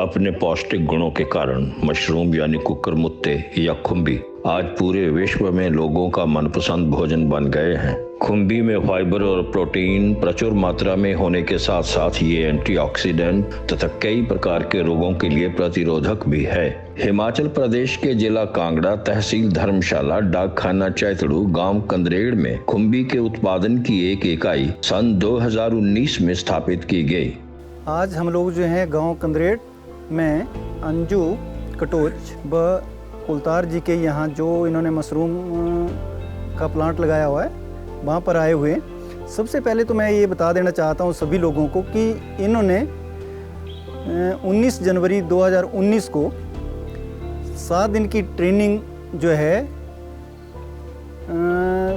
अपने पौष्टिक गुणों के कारण मशरूम यानी कुकुरमुत्ते या खुम्बी आज पूरे विश्व में लोगों का मनपसंद भोजन बन गए हैं। खुम्बी में फाइबर और प्रोटीन प्रचुर मात्रा में होने के साथ साथ ये एंटीऑक्सीडेंट तथा कई प्रकार के रोगों के लिए प्रतिरोधक भी है। हिमाचल प्रदेश के जिला कांगड़ा, तहसील धर्मशाला, डाकखाना चैतड़ू, गांव कंदरेड़ में खुम्बी के उत्पादन की एक इकाई सन 2019 में स्थापित की गई। आज हम लोग जो हैं गांव कंदरेड़ में अंजू कटोच व कुलतार जी के यहाँ जो इन्होंने मशरूम का प्लांट लगाया हुआ है वहाँ पर आए हुए। सबसे पहले तो मैं ये बता देना चाहता हूँ सभी लोगों को कि इन्होंने 19 जनवरी 2019 को 7 दिन की ट्रेनिंग जो है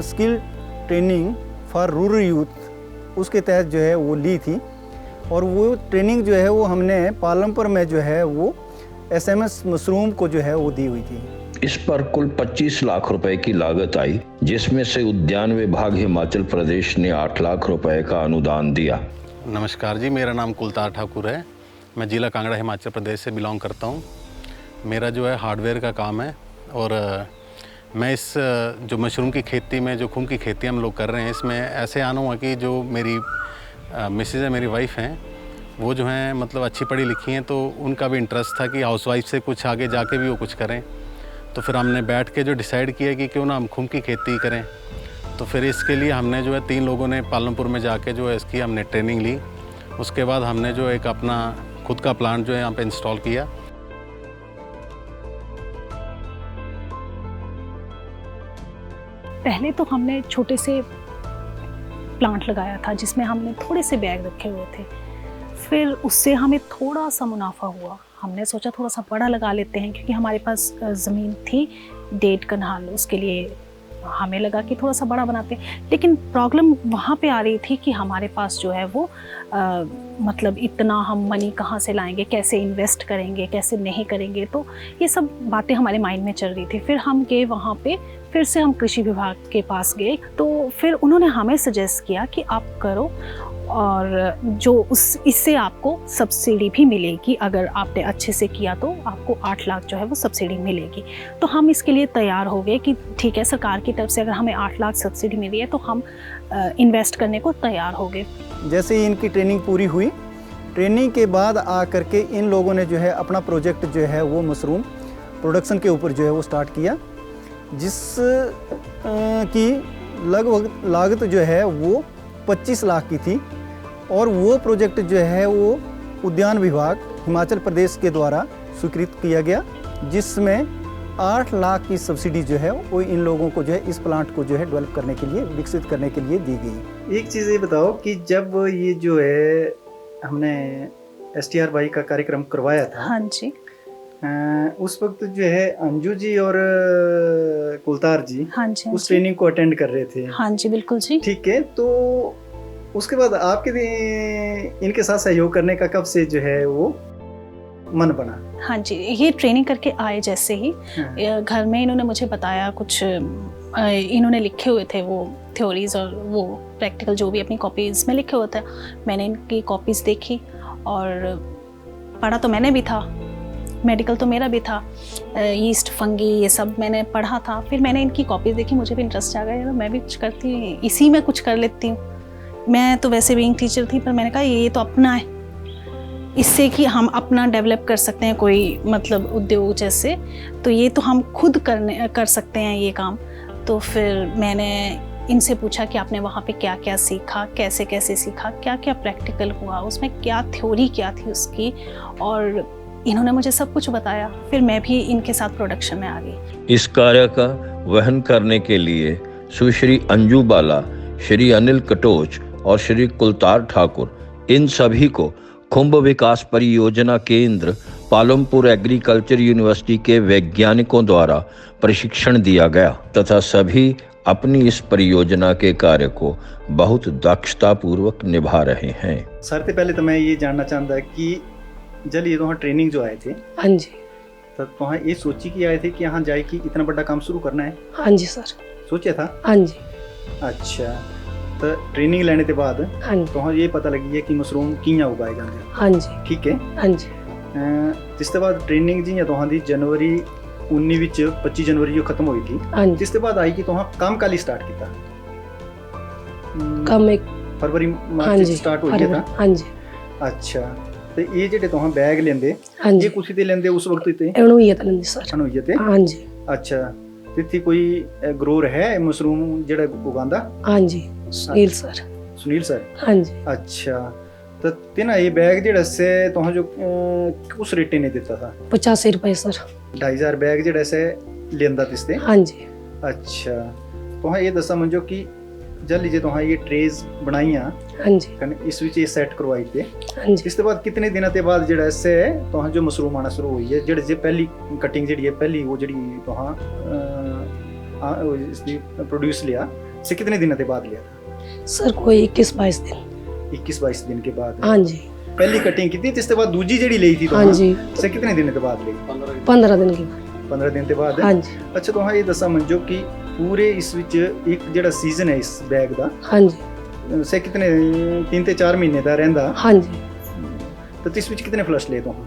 skill training for rural youth उसके तहत जो है वो ली थी और वो ट्रेनिंग जो है वो हमने पालमपुर में जो है वो SMS मशरूम को जो है वो दी हुई थी। इस पर कुल 25 लाख रुपए की लागत आई, जिसमें से उद्यान विभाग हिमाचल प्रदेश ने 8 लाख रुपए का अनुदान दिया। नमस्कार जी, मेरा नाम कुलतार ठाकुर है। मैं जिला कांगड़ा हिमाचल प्रदेश से बिलोंग करता हूँ। मेरा जो है हार्डवेयर का काम है और मैं इस जो मशरूम की खेती में जो खुम्ब की खेती हम लोग कर रहे हैं इसमें ऐसे आना हुआ कि जो मेरी मिसेज़ है, मेरी वाइफ हैं, वो जो हैं मतलब अच्छी पढ़ी लिखी हैं, तो उनका भी इंटरेस्ट था कि हाउसवाइफ से कुछ आगे जाके भी वो कुछ करें। तो फिर हमने बैठ के जो डिसाइड किया कि क्यों ना हम खुम्ब की खेती करें। तो फिर इसके लिए हमने जो है 3 लोगों ने पालमपुर में जाके जो है इसकी हमने ट्रेनिंग ली। उसके बाद हमने जो एक अपना खुद का प्लांट जो है यहाँ पे इंस्टॉल किया। पहले तो हमने छोटे से प्लांट लगाया था जिसमें हमने थोड़े से बैग रखे हुए थे। फिर उससे हमें थोड़ा सा मुनाफा हुआ। हमने सोचा थोड़ा सा बड़ा लगा लेते हैं क्योंकि हमारे पास ज़मीन थी 1.5 कनाल, उसके लिए हमें लगा कि थोड़ा सा बड़ा बनाते हैं। लेकिन प्रॉब्लम वहाँ पे आ रही थी कि हमारे पास जो है वो मतलब इतना हम मनी कहाँ से लाएंगे, कैसे इन्वेस्ट करेंगे, कैसे नहीं करेंगे, तो ये सब बातें हमारे माइंड में चल रही थी। फिर हम गए वहाँ पे, फिर से हम कृषि विभाग के पास गए, तो फिर उन्होंने हमें सजेस्ट किया कि आप करो और जो इससे आपको सब्सिडी भी मिलेगी। अगर आपने अच्छे से किया तो आपको 8 लाख जो है वो सब्सिडी मिलेगी। तो हम इसके लिए तैयार हो गए कि ठीक है, सरकार की तरफ से अगर हमें 8 लाख सब्सिडी मिल रही है तो हम इन्वेस्ट करने को तैयार हो गए। जैसे ही इनकी ट्रेनिंग पूरी हुई, ट्रेनिंग के बाद आ करके इन लोगों ने जो है अपना प्रोजेक्ट जो है वो मशरूम प्रोडक्शन के ऊपर जो है वो स्टार्ट किया, जिस की लगभग लागत जो है वो 25 लाख की थी। और वो प्रोजेक्ट जो है वो उद्यान विभाग हिमाचल प्रदेश के द्वारा स्वीकृत किया गया, जिसमें 8 लाख की सब्सिडी जो है वो इन लोगों को जो है इस प्लांट को जो है डेवलप करने के लिए, विकसित करने के लिए दी गई। एक चीज़ ये बताओ कि जब ये जो है हमने STR भाई का कार्यक्रम करवाया था, हाँ जी, उस वक्त जो है अंजू जी और कुलतार जी, हाँ जी, उस ट्रेनिंग को अटेंड कर रहे थे। हाँ जी, बिल्कुल जी। ठीक है, तो उसके बाद आपके इनके साथ सहयोग करने का कब से जो है वो मन बना? हाँ जी, ये ट्रेनिंग करके आए जैसे ही घर में इन्होंने मुझे बताया, कुछ इन्होंने लिखे हुए थे वो थ्योरीज और वो प्रैक्टिकल जो भी अपनी कॉपीज़ में लिखे हुए थे। मैंने इनकी कॉपीज़ देखी और पढ़ा तो मैंने भी था, मेडिकल तो मेरा भी था, यीस्ट, फंगी, ये सब मैंने पढ़ा था। फिर मैंने इनकी कॉपीज़ देखी, मुझे भी इंटरेस्ट आ गया, मैं भी कुछ करती, इसी में कुछ कर लेती हूँ। मैं तो वैसे भी टीचर थी, पर मैंने कहा ये तो अपना है, इससे कि हम अपना डेवलप कर सकते हैं कोई मतलब उद्योग जैसे, तो ये तो हम खुद कर सकते हैं ये काम। तो फिर मैंने इनसे पूछा कि आपने वहाँ पे क्या क्या सीखा, कैसे कैसे सीखा, क्या क्या प्रैक्टिकल हुआ, उसमें क्या थ्योरी क्या थी उसकी, और इन्होंने मुझे सब कुछ बताया। फिर मैं भी इनके साथ प्रोडक्शन में आ गई। इस कार्य का वहन करने के लिए सुश्री अंजू बाला, श्री अनिल कटोच और श्री कुलतार ठाकुर, इन सभी को खुम्ब विकास परियोजना केंद्र पालमपुर एग्रीकल्चर यूनिवर्सिटी के वैज्ञानिकों द्वारा प्रशिक्षण दिया गया तथा सभी अपनी इस परियोजना के कार्य को बहुत दक्षता पूर्वक निभा रहे हैं। सबसे पहले तो मैं ये जानना चाहता कि जब ये वहाँ ट्रेनिंग जो आए थे, हाँ जी, तब वहाँ ये सोची कि आए थे कि यहाँ जाए कि इतना बड़ा काम शुरू करना है? हाँ जी सर, सोचा था। हाँ जी। अच्छा, तो ट्रेनिंग लेने के बाद हाँ जी, तो ये पता लगी है कि मशरूम कियां उगाए जाते हैं। हाँ जी, ठीक है। हाँ जी, ਜਿਸ ਤੋਂ ਬਾਅਦ ਟ੍ਰੇਨਿੰਗ ਜੀ ਤੁਹਾਡੀ ਜਨਵਰੀ 19 ਵਿੱਚ 25 ਜਨਵਰੀ ਜੋ ਖਤਮ ਹੋਈ ਸੀ ਹਾਂਜੀ ਜਿਸ ਤੋਂ ਬਾਅਦ ਆਈ ਕਿ ਤੁਹਾਂ ਕੰਮ ਕਾਲੀ ਸਟਾਰਟ ਕੀਤਾ ਕੰਮ ਇੱਕ ਫਰਵਰੀ ਮਾਰਚ ਹਾਂਜੀ ਵਿੱਚ ਸਟਾਰਟ ਹੋਈ ਹੈ ਤਾਂ ਹਾਂਜੀ ਅੱਛਾ ਤੇ ਇਹ ਜਿਹੜੇ ਤੁਹਾਂ ਬੈਗ ਲੈਂਦੇ ਹਾਂਜੀ ਇਹ ਕੁਛ ਤੇ ਲੈਂਦੇ ਉਸ ਵਕਤ ਤੇ ਇਹਨੂੰ ਹੀ ਤਾਂ ਸਰ ਅਨੁਈਏ ਤੇ ਹਾਂਜੀ ਅੱਛਾ ਤਿੱਥੀ ਕੋਈ ਗਰੋਰ ਹੈ ਮਸ਼ਰੂਮ ਜਿਹੜਾ ਉਗਾਉਂਦਾ ਹਾਂਜੀ ਸੁਨੀਲ ਸਰ ਸੁਨੀਲ ਸਰ ਹਾਂਜੀ अच्छा तो तेना ये बैग जेड़ा से तुहां जो उस रेटे ने दिता था 85 रुपए सर 2500 बैग जेड़ा से लेंदा तिसते ਹਾਂਜੀ अच्छा तुहां ये दसा मंजो कि जल लीजिए तुहां ये ट्रेज बनाईया ਹਾਂਜੀ कन इस विच ये सेट करवाई ते ਹਾਂਜੀ इस तो बाद कितने दिनों के बाद जेड़ा से तुहां जो मशरूम आना शुरू हुई है जेड़े जे पहली कटिंग जेड़ी है पहली वो जेड़ी तुहां इसकी प्रोड्यूस लिया से कितने दिनों के बाद लिया था सर कोई 21-22 दिन 21-22 दिन के बाद ਹਾਂਜੀ पहली कटिंग की थी जिस बाद दूजी जेड़ी ली थी ਹਾਂਜੀ से कितने दिन के बाद ली 15 दिन की 15 दिन के बाद ਹਾਂਜੀ अच्छा तो हाँ ये दसा मंजो कि पूरे इस विच एक जेड़ा सीजन है इस बैग दा ਹਾਂਜੀ से कितने 3 ते 4 महीने दा रहंदा ਹਾਂਜੀ तो इस विच कितने फ्लश ले तो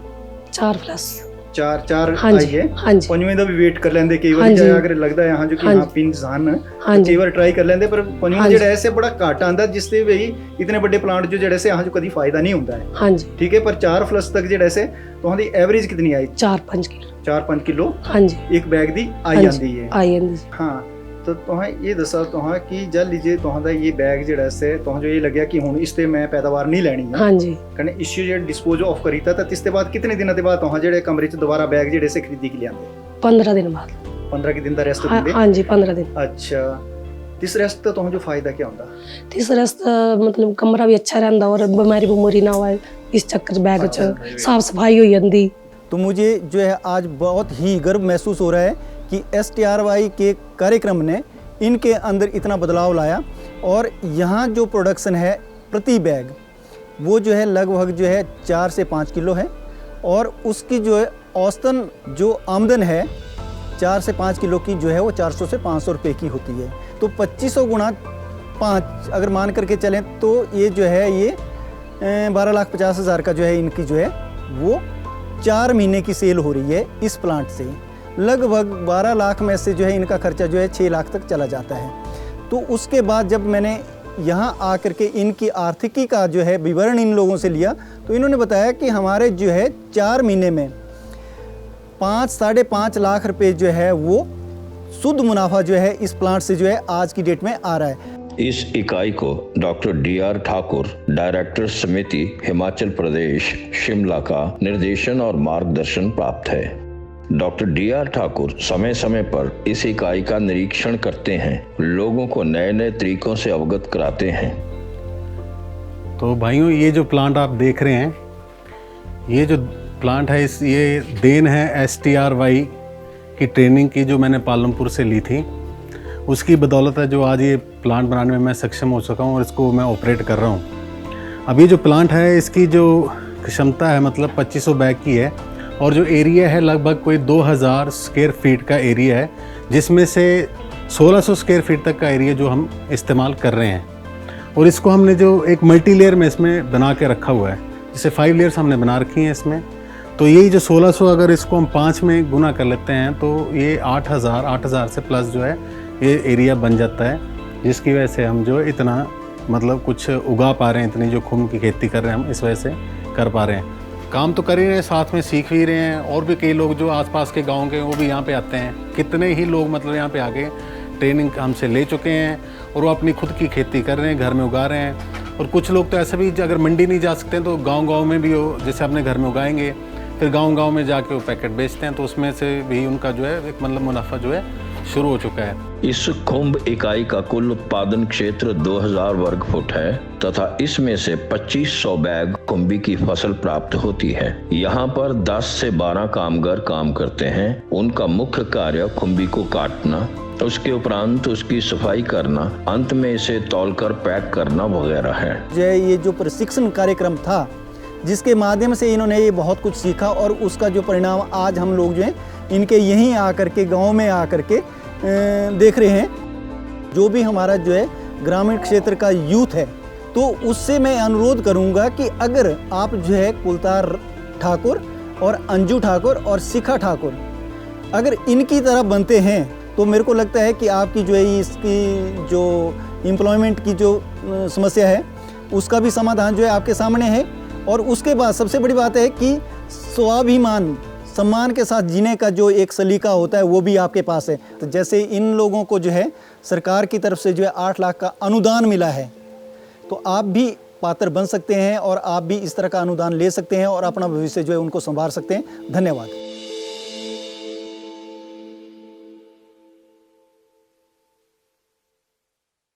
4 प्लस चार आई ਹਾਂਜੀ है ਹਾਂਜੀ पंजवें दा भी वेट कर लेंदे कई बार ਹਾਂਜੀ। अगर लगदा है हां जो कि ਹਾਂਜੀ। हां पिंस हन ਹਾਂਜੀ कई बार ट्राई कर लेंदे पर पंजवें ਹਾਂਜੀ। जेड़ा ऐसे बड़ा घाट आंदा जिससे भाई इतने बड़े प्लांट जो जेड़े से हां जो कभी फायदा नहीं होता है ਹਾਂਜੀ ठीक है पर 4 फ्लश तक जेड़ा से तो दी एवरेज कितनी आई 4-5 किलो 4-5 किलो ਹਾਂਜੀ एक बैग दी आई ਹਾਂਜੀ। जाती है आई ਜਾਂਦੀ ਸੀ हाँ तो तुहां ये दसा तुहां कि जल लीजिए तुहां दा ये बैग जेड़ा से तुहां जो ये लग्या कि हुन इस ते मैं पैदावार नहीं लेनी है ਹਾਂਜੀ कने इश्यू जेड़ा डिस्पोज ऑफ करीता तो तिस ते बाद कितने दिनों के बाद तुहां जेड़े कमरे च दोबारा बैग जेड़े से खरीदी के लियांदे 15 दिन बाद 15 के दिन दा रेस्ट हाँ दिंदे ਹਾਂਜੀ 15 दिन अच्छा तिस रेस्ट तो तुहां जो फायदा क्या हुंदा तीसरा मतलब कमरा भी अच्छा रहता और बीमारी बुमारी ना हो इस चक्कर च बैग च साफ सफाई हो जाती। तो मुझे जो है आज बहुत ही गर्व महसूस हो रहा है कि STRY के कार्यक्रम ने इनके अंदर इतना बदलाव लाया और यहाँ जो प्रोडक्शन है प्रति बैग वो जो है लगभग जो है 4 से 5 किलो है और उसकी जो है औसतन जो आमदन है 4 से 5 किलो की जो है वो 400 से 500 रुपये की होती है। तो 2500 गुणा 5 अगर मान करके चलें तो ये जो है ये 12,50,000 का जो है इनकी जो है वो 4 महीने की सेल हो रही है इस प्लांट से। लगभग 12 लाख में से जो है इनका खर्चा जो है 6 लाख तक चला जाता है। तो उसके बाद जब मैंने यहाँ आकर के इनकी आर्थिकी का जो है विवरण इन लोगों से लिया तो इन्होंने बताया कि हमारे जो है 4 महीने में 5-5.5 लाख रुपए जो है वो शुद्ध मुनाफा जो है इस प्लांट से जो है आज की डेट में आ रहा है। इस इकाई को डॉक्टर DR ठाकुर, डायरेक्टर समिति हिमाचल प्रदेश शिमला का निर्देशन और मार्गदर्शन प्राप्त है। डॉक्टर DR ठाकुर समय समय पर इस इकाई का निरीक्षण करते हैं, लोगों को नए नए तरीकों से अवगत कराते हैं। तो भाइयों ये जो प्लांट आप देख रहे हैं, ये जो प्लांट है ये देन है STRY की ट्रेनिंग की जो मैंने पालमपुर से ली थी, उसकी बदौलत है जो आज ये प्लांट बनाने में मैं सक्षम हो सका हूँ और इसको मैं ऑपरेट कर रहा हूँ। अभी जो प्लांट है इसकी जो क्षमता है मतलब 2500 बैग की है और जो एरिया है लगभग कोई 2000 स्क्वायर फीट का एरिया है, जिसमें से 1600 स्क्वायर फीट तक का एरिया जो हम इस्तेमाल कर रहे हैं। और इसको हमने जो एक मल्टी लेयर में इसमें बना के रखा हुआ है, जिसे 5 लेयर्स हमने बना रखी हैं इसमें। तो यही जो 1600 अगर इसको हम 5 में गुना कर लेते हैं तो ये 8000 से प्लस जो है ये एरिया बन जाता है, जिसकी वजह से हम जो इतना मतलब कुछ उगा पा रहे हैं, इतनी जो खुम की खेती कर रहे हैं हम इस वजह से कर पा रहे हैं। काम तो कर ही रहे हैं, साथ में सीख भी रहे हैं और भी कई लोग जो आसपास के गांव के वो भी यहाँ पे आते हैं। कितने ही लोग मतलब यहाँ पे आके ट्रेनिंग हमसे ले चुके हैं और वो अपनी खुद की खेती कर रहे हैं, घर में उगा रहे हैं। और कुछ लोग तो ऐसे भी अगर मंडी नहीं जा सकते हैं तो गांव-गांव में भी वो जैसे अपने घर में उगाएंगे, फिर गांव-गांव में जाके वो पैकेट बेचते हैं, तो उसमें से भी उनका जो है एक मतलब मुनाफा जो है शुरू हो चुका है। इस खुम्ब इकाई का कुल उत्पादन क्षेत्र 2000 वर्ग फुट है तथा इसमें से 2500 बैग खुम्बी की फसल प्राप्त होती है। यहाँ पर 10 से 12 कामगार काम करते हैं। उनका मुख्य कार्य खुम्बी को काटना, उसके उपरांत उसकी सफाई करना, अंत में इसे तौलकर पैक करना वगैरह है। ये जो प्रशिक्षण कार्यक्रम था जिसके माध्यम से इन्होंने ये बहुत कुछ सीखा और उसका जो परिणाम आज हम लोग जो हैं इनके यहीं आकर के गांव में आकर के देख रहे हैं। जो भी हमारा जो है ग्रामीण क्षेत्र का यूथ है तो उससे मैं अनुरोध करूंगा कि अगर आप जो है कुलतार ठाकुर और अंजू ठाकुर और शिखा ठाकुर अगर इनकी तरह बनते हैं तो मेरे को लगता है कि आपकी जो है इसकी जो एम्प्लॉयमेंट की जो समस्या है उसका भी समाधान जो है आपके सामने है। और उसके बाद सबसे बड़ी बात है कि स्वाभिमान सम्मान के साथ जीने का जो एक सलीका होता है वो भी आपके पास है। तो जैसे इन लोगों को जो है सरकार की तरफ से जो है 8 लाख का अनुदान मिला है, तो आप भी पात्र बन सकते हैं और आप भी इस तरह का अनुदान ले सकते हैं और अपना भविष्य जो है उनको संवार सकते हैं। धन्यवाद।